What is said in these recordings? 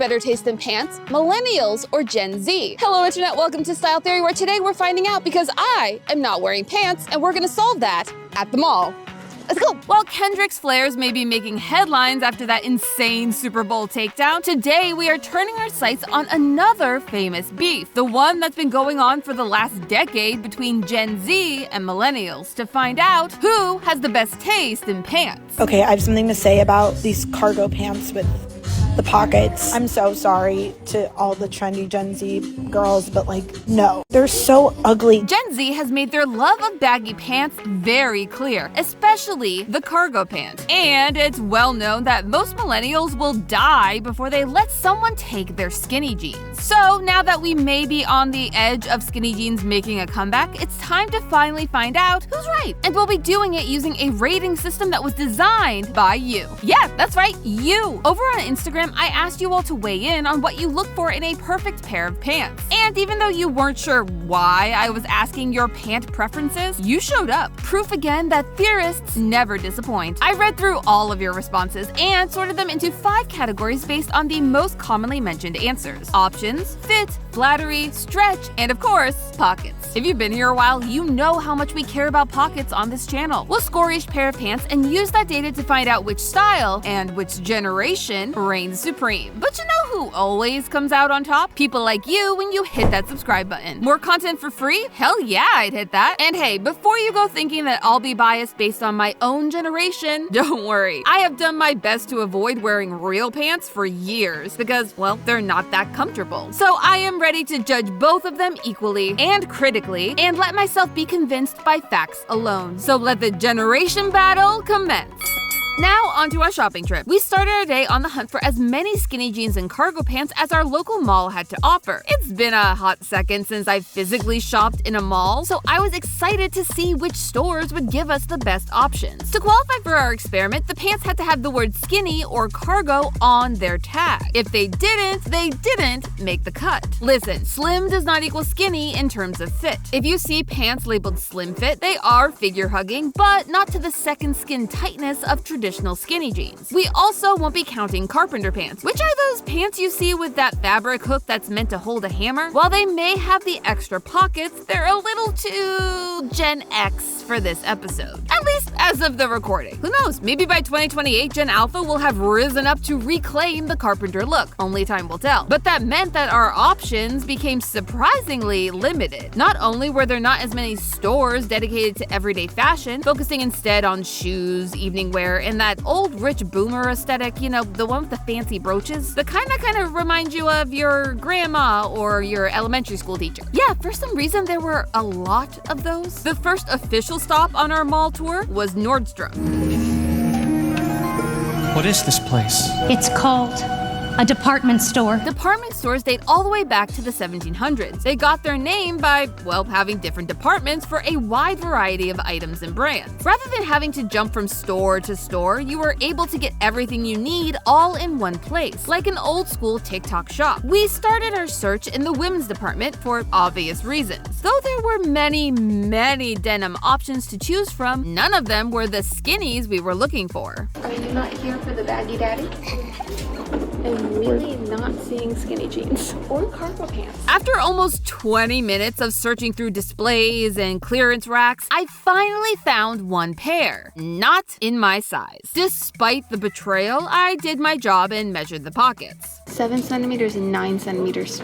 better taste in pants, millennials or Gen Z? Hello Internet, welcome to Style Theory, where today we're finding out because I am not wearing pants and we're gonna solve that at the mall. Let's go! While Kendrick's flares may be making headlines after that insane Super Bowl takedown, today we are turning our sights on another famous beef, the one that's been going on for the last decade between Gen Z and millennials, to find out who has the best taste in pants. Okay, I have something to say about these cargo pants with the pockets. I'm so sorry to all the trendy Gen Z girls, but no. They're so ugly. Gen Z has made their love of baggy pants very clear, especially the cargo pant. And it's well known that most millennials will die before they let someone take their skinny jeans. So now that we may be on the edge of skinny jeans making a comeback, it's time to finally find out who's right. And we'll be doing it using a rating system that was designed by you. Yeah, that's right, you. Over on Instagram, I asked you all to weigh in on what you look for in a perfect pair of pants. And even though you weren't sure why I was asking your pant preferences, you showed up. Proof again that theorists never disappoint. I read through all of your responses and sorted them into 5 categories based on the most commonly mentioned answers: options, fit, flattery, stretch, and of course, pockets. If you've been here a while, you know how much we care about pockets on this channel. We'll score each pair of pants and use that data to find out which style and which generation reigns supreme. But you know who always comes out on top? People like you when you hit that subscribe button. More content for free? Hell yeah, I'd hit that. And hey, before you go thinking that I'll be biased based on my own generation, don't worry. I have done my best to avoid wearing real pants for years because, well, they're not that comfortable. So I am ready to judge both of them equally and critically and let myself be convinced by facts alone. So let the generation battle commence. Now onto our shopping trip. We started our day on the hunt for as many skinny jeans and cargo pants as our local mall had to offer. It's been a hot second since I physically shopped in a mall, so I was excited to see which stores would give us the best options. To qualify for our experiment, the pants had to have the word skinny or cargo on their tag. If they didn't make the cut. Listen, slim does not equal skinny in terms of fit. If you see pants labeled slim fit, they are figure hugging, but not to the second skin tightness of traditional skinny jeans. We also won't be counting carpenter pants, which are those pants you see with that fabric hook that's meant to hold a hammer. While they may have the extra pockets, they're a little too Gen X for this episode. At least as of the recording. Who knows, maybe by 2028, Gen Alpha will have risen up to reclaim the carpenter look. Only time will tell. But that meant that our options became surprisingly limited. Not only were there not as many stores dedicated to everyday fashion, focusing instead on shoes, evening wear, and that old rich boomer aesthetic, you know, the one with the fancy brooches, the kind of remind you of your grandma or your elementary school teacher. Yeah, for some reason there were a lot of those. The first official stop on our mall tour was Nordstrom. What is this place? It's called a department store. Department stores date all the way back to the 1700s. They got their name by, well, having different departments for a wide variety of items and brands. Rather than having to jump from store to store, you were able to get everything you need all in one place, like an old school TikTok shop. We started our search in the women's department for obvious reasons. Though there were many denim options to choose from, none of them were the skinnies we were looking for. Are you not here for the baggy daddy? I'm really not seeing skinny jeans or cargo pants. After almost 20 minutes of searching through displays and clearance racks, I finally found one pair. Not in my size. Despite the betrayal, I did my job and measured the pockets. 7 centimeters and 9 centimeters.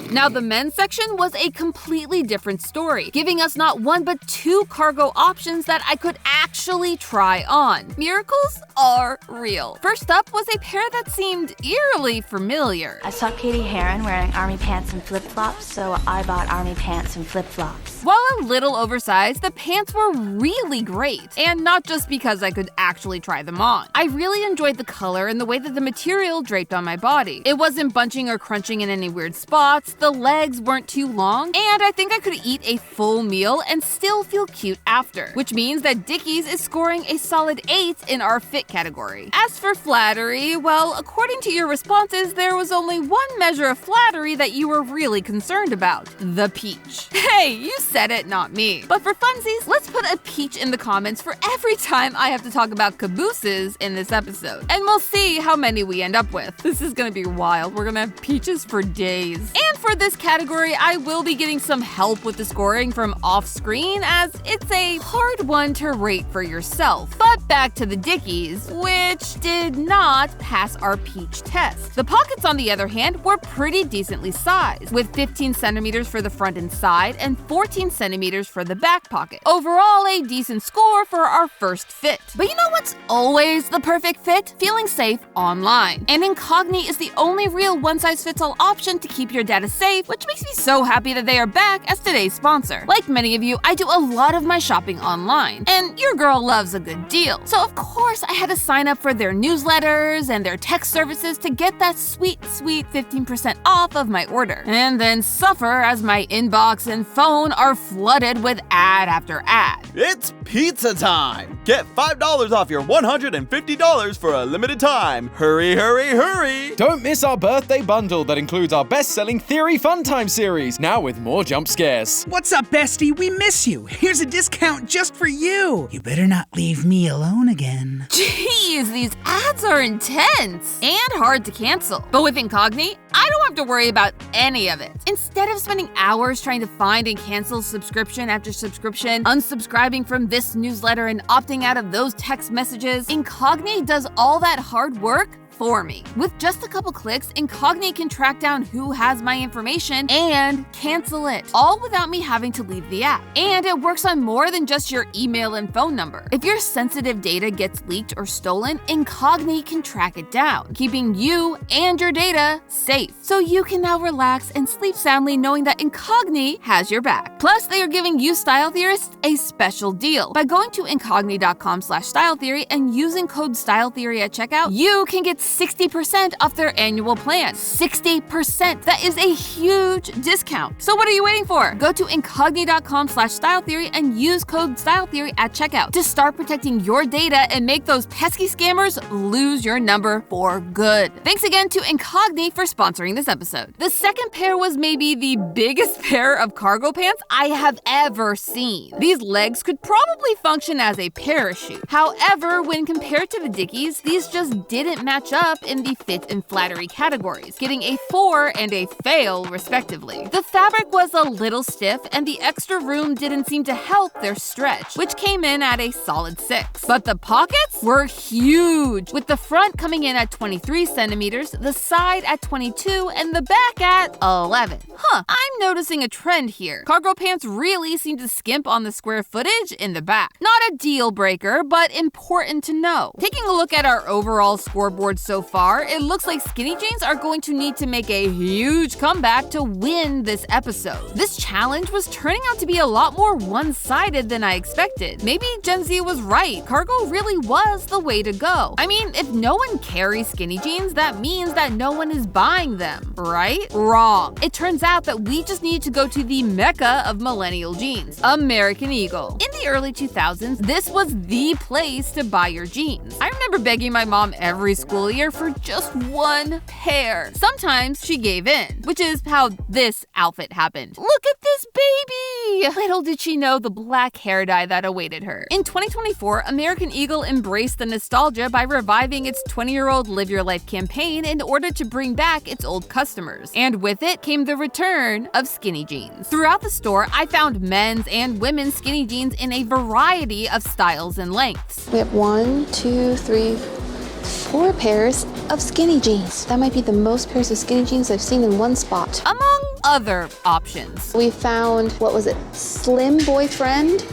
Now, the men's section was a completely different story, giving us not one but 2 cargo options that I could actually try on. Miracles are real. First up was a pair that seemed eerily familiar. I saw Katie Heron wearing army pants and flip-flops, so I bought army pants and flip-flops. While a little oversized, the pants were really great, and not just because I could actually try them on. I really enjoyed the color and the way that the material draped on my body. It wasn't bunching or crunching in any weird spots, the legs weren't too long, and I think I could eat a full meal and still feel cute after, which means that Dickies is scoring a solid 8 in our fit category. As for flattery, well, according to your responses, there was only one measure of flattery that you were really concerned about: the peach. Hey, you said it, not me. But for funsies, let's put a peach in the comments for every time I have to talk about cabooses in this episode, and we'll see how many we end up with. This is gonna be wild. We're gonna have peaches for days. And for this category, I will be getting some help with the scoring from off-screen, as it's a hard one to rate for yourself. But back to the Dickies, which did not pass our peach test. The pockets, on the other hand, were pretty decently sized, with 15 centimeters for the front and side and 14 centimeters for the back pocket. Overall, a decent score for our first fit. But you know what's always the perfect fit? Feeling safe online. And Incogni is the only real one-size-fits-all option to keep your data safe, which makes me so happy that they are back as today's sponsor. Like many of you, I do a lot of my shopping online, and your girl loves a good deal. So of course, I had to sign up for their newsletters and their text services to get that sweet 15% off of my order. And then suffer as my inbox and phone are flooded with ad after ad. It's pizza time! Get $5 off your $150 for a limited time. Hurry, hurry, hurry! Don't miss our birthday bundle that includes our best-selling Theory Fun Time series, now with more jump scares. What's up, bestie? We miss you. Here's a discount just for you. You better not leave me alone again. Jeez, these ads are intense and hard to cancel. But with Incogni, I don't have to worry about any of it. Instead of spending hours trying to find and cancel subscription after subscription, unsubscribing from this newsletter and opting out of those text messages, Incogni does all that hard work for me. With just a couple clicks, Incogni can track down who has my information and cancel it, all without me having to leave the app. And it works on more than just your email and phone number. If your sensitive data gets leaked or stolen, Incogni can track it down, keeping you and your data safe. So you can now relax and sleep soundly knowing that Incogni has your back. Plus, they are giving you style theorists a special deal. By going to incogni.com/styletheory and using code styletheory at checkout, you can get 60% off their annual plan. 60%! That is a huge discount. So what are you waiting for? Go to incogni.com/styletheory and use code styletheory at checkout to start protecting your data and make those pesky scammers lose your number for good. Thanks again to Incogni for sponsoring this episode. The second pair was maybe the biggest pair of cargo pants I have ever seen. These legs could probably function as a parachute. However, when compared to the Dickies, these just didn't match up in the fit and flattery categories, getting a 4 and a fail respectively. The fabric was a little stiff and the extra room didn't seem to help their stretch, which came in at a solid 6. But the pockets were huge, with the front coming in at 23 centimeters, the side at 22, and the back at 11. I'm noticing a trend here. Cargo pants really seem to skimp on the square footage in the back. Not a deal breaker, but important to know. Taking a look at our overall scoreboard so far, it looks like skinny jeans are going to need to make a huge comeback to win this episode. This challenge was turning out to be a lot more one-sided than I expected. Maybe Gen Z was right. Cargo really was the way to go. I mean, if no one carries skinny jeans, that means that no one is buying them, right? Wrong. It turns out that we just need to go to the mecca of millennial jeans, American Eagle. In the early 2000s, this was the place to buy your jeans. I remember begging my mom every school year for just one pair. Sometimes she gave in, which is how this outfit happened. Look at this baby! Little did she know the black hair dye that awaited her. In 2024, American Eagle embraced the nostalgia by reviving its 20-year-old Live Your Life campaign in order to bring back its old customers. And with it came the return of skinny jeans. Throughout the store, I found men's and women's skinny jeans in a variety of styles and lengths. We have 1, 2, 3, 4 pairs of skinny jeans. That might be the most pairs of skinny jeans I've seen in one spot. Among other options. We found, what was it? Slim boyfriend,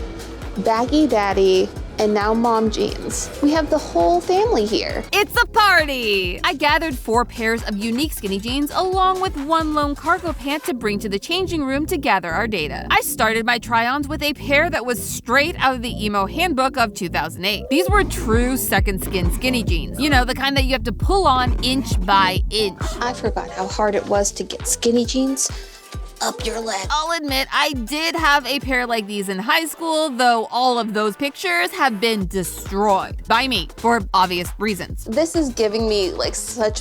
baggy daddy, and now mom jeans. We have the whole family here. It's a party! I gathered 4 pairs of unique skinny jeans along with 1 lone cargo pant to bring to the changing room to gather our data. I started my try-ons with a pair that was straight out of the emo handbook of 2008. These were true second skin skinny jeans. You know, the kind that you have to pull on inch by inch. I forgot how hard it was to get skinny jeans up your leg. I'll admit, I did have a pair like these in high school, though all of those pictures have been destroyed by me for obvious reasons. This is giving me like such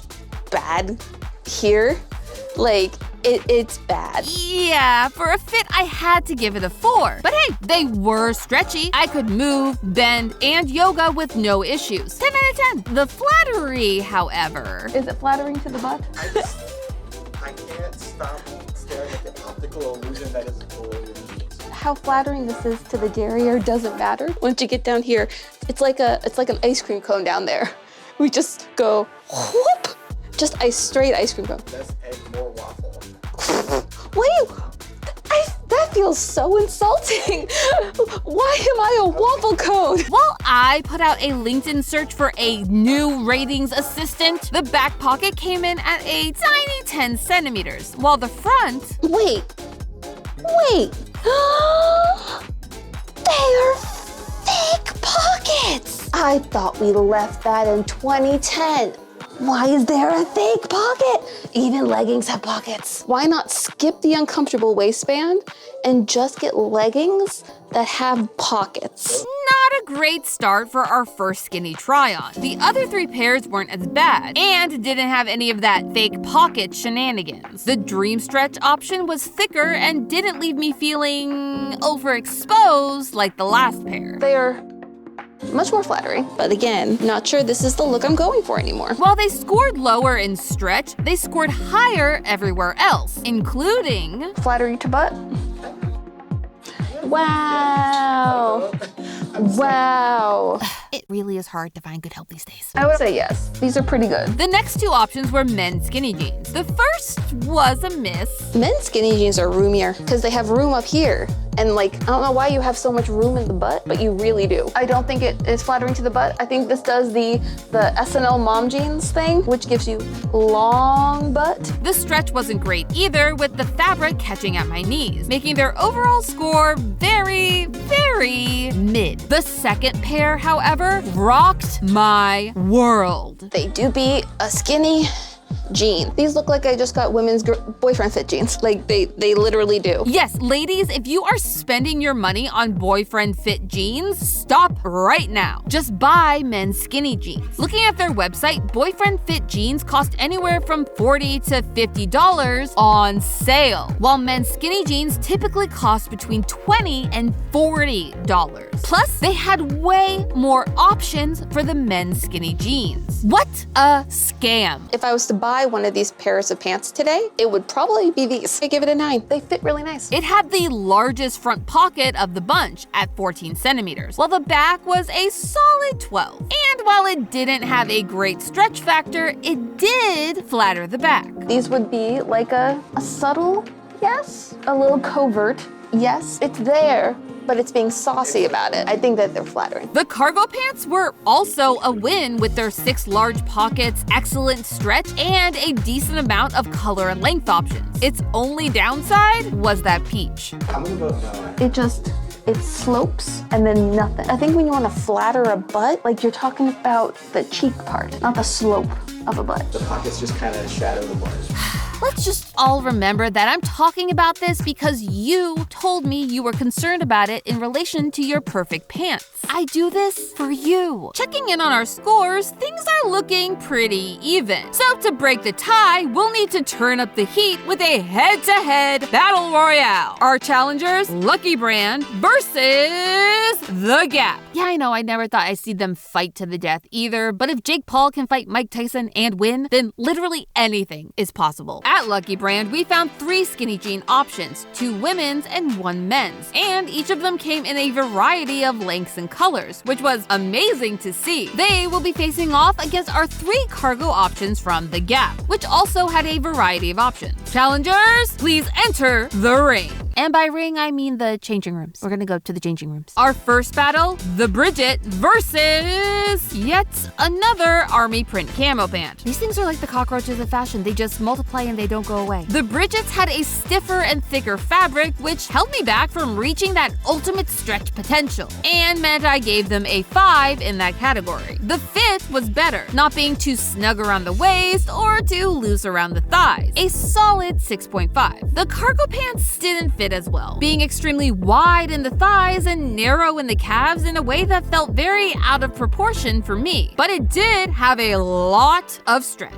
bad here. Like, it's bad. Yeah, for a fit, I had to give it a 4. But hey, they were stretchy. I could move, bend, and yoga with no issues. 10 minutes a 10. The flattery, however. Is it flattering to the butt? I can't stop staring at the optical illusion that is boy. How flattering this is to the derriere doesn't matter. Once you get down here, it's like an ice cream cone down there. We just go whoop, just a straight ice cream cone. Less egg, more waffle. That feels so insulting. Why am I a waffle cone? While I put out a LinkedIn search for a new ratings assistant, the back pocket came in at a tiny 10 centimeters, while the front... Wait. They are fake pockets. I thought we left that in 2010. Why is there a fake pocket? Even leggings have pockets. Why not skip the uncomfortable waistband and just get leggings that have pockets? Not a great start for our first skinny try-on. The other 3 pairs weren't as bad and didn't have any of that fake pocket shenanigans. The dream stretch option was thicker and didn't leave me feeling overexposed like the last pair. They are much more flattering, but again, not sure this is the look I'm going for anymore. While they scored lower in stretch, they scored higher everywhere else, including... Flattery to butt. Wow. Wow. It really is hard to find good help these days. I would say yes. These are pretty good. The next 2 options were men's skinny jeans. The first was a miss. Men's skinny jeans are roomier because they have room up here. And I don't know why you have so much room in the butt, but you really do. I don't think it is flattering to the butt. I think this does the SNL mom jeans thing, which gives you long butt. The stretch wasn't great either, with the fabric catching at my knees, making their overall score very, very mid. The second pair, however, rocked my world. They do be a skinny jean. These look like I just got women's boyfriend fit jeans. Like they literally do. Yes, ladies, if you are spending your money on boyfriend fit jeans, stop right now. Just buy men's skinny jeans. Looking at their website, boyfriend fit jeans cost anywhere from $40 to $50 on sale, while men's skinny jeans typically cost between $20 and $40. Plus, they had way more options for the men's skinny jeans. What a scam. If I was to buy one of these pairs of pants today, it would probably be these. I give it a 9. They fit really nice. It had the largest front pocket of the bunch at 14 centimeters, while the back was a solid 12. And while it didn't have a great stretch factor, it did flatter the back. These would be like a subtle yes, a little covert yes. It's there, but it's being saucy about it. I think that they're flattering. The cargo pants were also a win with their 6 large pockets, excellent stretch, and a decent amount of color and length options. Its only downside was that peach. I'm gonna vote no. It slopes and then nothing. I think when you want to flatter a butt, you're talking about the cheek part, not the slope of a butt. The pockets just kind of shadow the bars. Let's just all remember that I'm talking about this because you told me you were concerned about it in relation to your perfect pants. I do this for you. Checking in on our scores, things are looking pretty even. So to break the tie, we'll need to turn up the heat with a head-to-head battle royale. Our challengers, Lucky Brand versus The Gap. Yeah, I know, I never thought I'd see them fight to the death either, but if Jake Paul can fight Mike Tyson and win, then literally anything is possible. At Lucky Brand, we found 3 skinny jean options, 2 women's and 1 men's, and each of them came in a variety of lengths and colors, which was amazing to see. They will be facing off against our 3 cargo options from The Gap, which also had a variety of options. Challengers, please enter the ring. And by ring, I mean the changing rooms. We're gonna go to the changing rooms. Our first battle, the Bridget versus yet another army print camo pant. These things are like the cockroaches of fashion. They just multiply and they don't go away. The Bridgets had a stiffer and thicker fabric, which held me back from reaching that ultimate stretch potential, and meant I gave them a 5 in that category. The fit was better, not being too snug around the waist or too loose around the thighs. A solid 6.5. The cargo pants didn't fit as well, being extremely wide in the thighs and narrow in the calves in a way that felt very out of proportion for me. But it did have a lot of stretch.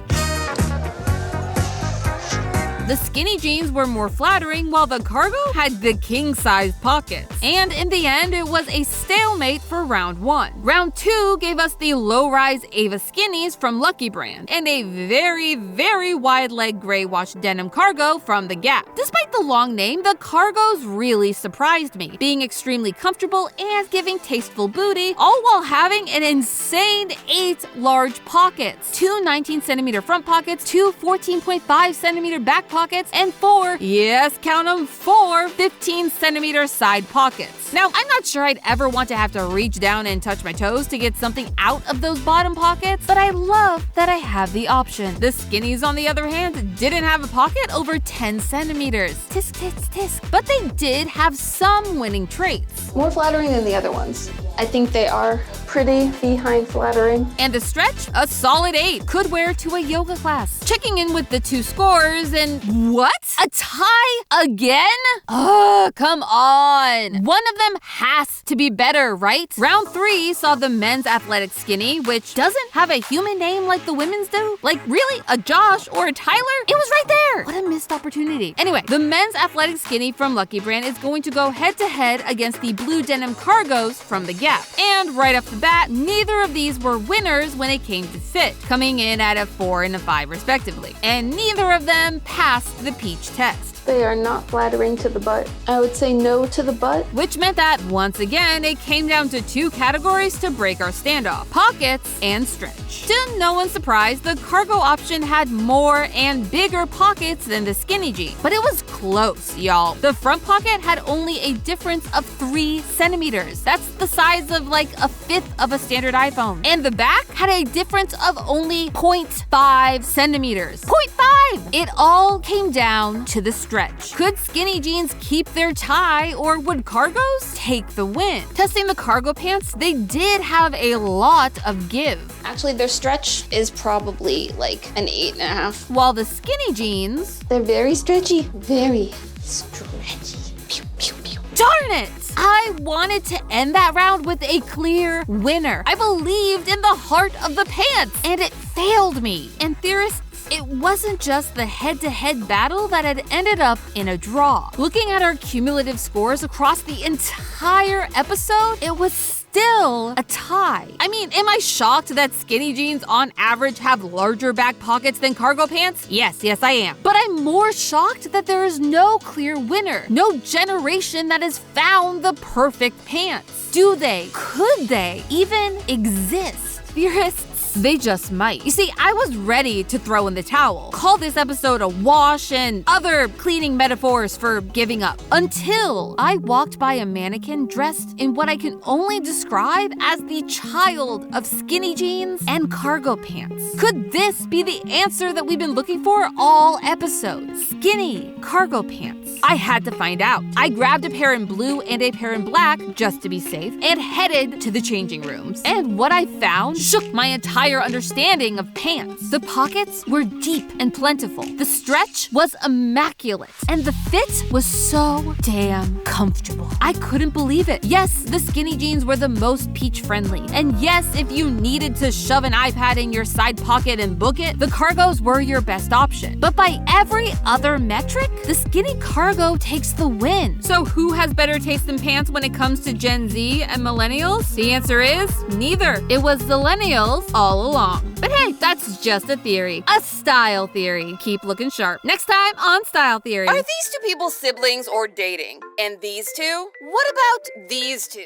The skinny jeans were more flattering while the cargo had the king-size pockets. And in the end, it was a stalemate for round 1. Round 2 gave us the low-rise Ava skinnies from Lucky Brand and a very, very wide leg gray wash denim cargo from The Gap. Despite the long name, the cargos really surprised me, being extremely comfortable and giving tasteful booty, all while having an insane 8 large pockets, 2 19cm front pockets, 2 14.5cm back pockets, and 4, yes, count them, 4 15cm side pockets. Now, I'm not sure I'd ever want to have to reach down and touch my toes to get something out of those bottom pockets, but I love that I have the option. The skinnies, on the other hand, didn't have a pocket over 10 centimeters. Tisk, tisk, tisk. But they did have some winning traits. More flattering than the other ones. I think they are pretty behind flattering. And the stretch, a solid 8. Could wear to a yoga class. Checking in with the 2 scores and what? A tie again? Ugh, come on. One of them has to be better, right? Round 3 saw the men's athletic skinny, which doesn't have a human name like the women's do. Like, really? A Josh or a Tyler? It was right there. What a missed opportunity. Anyway, the men's athletic skinny from Lucky Brand is going to go head-to-head against the blue denim cargos from The Gap. And right off the bat, neither of these were winners when it came to fit, coming in at a 4 and a 5 respectively. And neither of them passed the peach test. They are not flattering to the butt. I would say no to the butt. Which meant that, once again, it came down to 2 categories to break our standoff: pockets and stretch. To no one's surprise, the cargo option had more and bigger pockets than the skinny jean. But it was close, y'all. The front pocket had only a difference of 3 centimeters. That's the size of like a 1/5 of a standard iPhone. And the back had a difference of only 0.5 centimeters. 0.5! It all came down to the stretch. Could skinny jeans keep their tie, or would cargos take the win? Testing the cargo pants, they did have a lot of give. Actually, their stretch is probably like an 8.5. While the skinny jeans, they're very stretchy. Very stretchy. Pew, pew, pew. Darn it! I wanted to end that round with a clear winner. I believed in the heart of the pants, and it failed me. And theorists, it wasn't just the head-to-head battle that had ended up in a draw. Looking at our cumulative scores across the entire episode, it was still a tie. I mean, am I shocked that skinny jeans on average have larger back pockets than cargo pants? Yes, I am. But I'm more shocked that there is no clear winner. No generation that has found the perfect pants. Do they? Could they even exist? Theorists, they just might. You see, I was ready to throw in the towel, call this episode a wash, and other cleaning metaphors for giving up, until I walked by a mannequin dressed in what I can only describe as the child of skinny jeans and cargo pants. Could this be the answer that we've been looking for all episodes? Skinny cargo pants. I had to find out. I grabbed a pair in blue and a pair in black, just to be safe, and headed to the changing rooms. And what I found shook my entire understanding of pants. The pockets were deep and plentiful. The stretch was immaculate. And the fit was so damn comfortable. I couldn't believe it. Yes, the skinny jeans were the most peach-friendly. And yes, if you needed to shove an iPad in your side pocket and book it, the cargos were your best option. But by every other metric, the skinny cargo takes the win. So who has better taste in pants when it comes to Gen Z and millennials? The answer is neither. It was the millennials all along. But hey, that's just a theory. A style theory. Keep looking sharp. Next time on Style Theory. Are these 2 people siblings or dating? And these 2? What about these 2?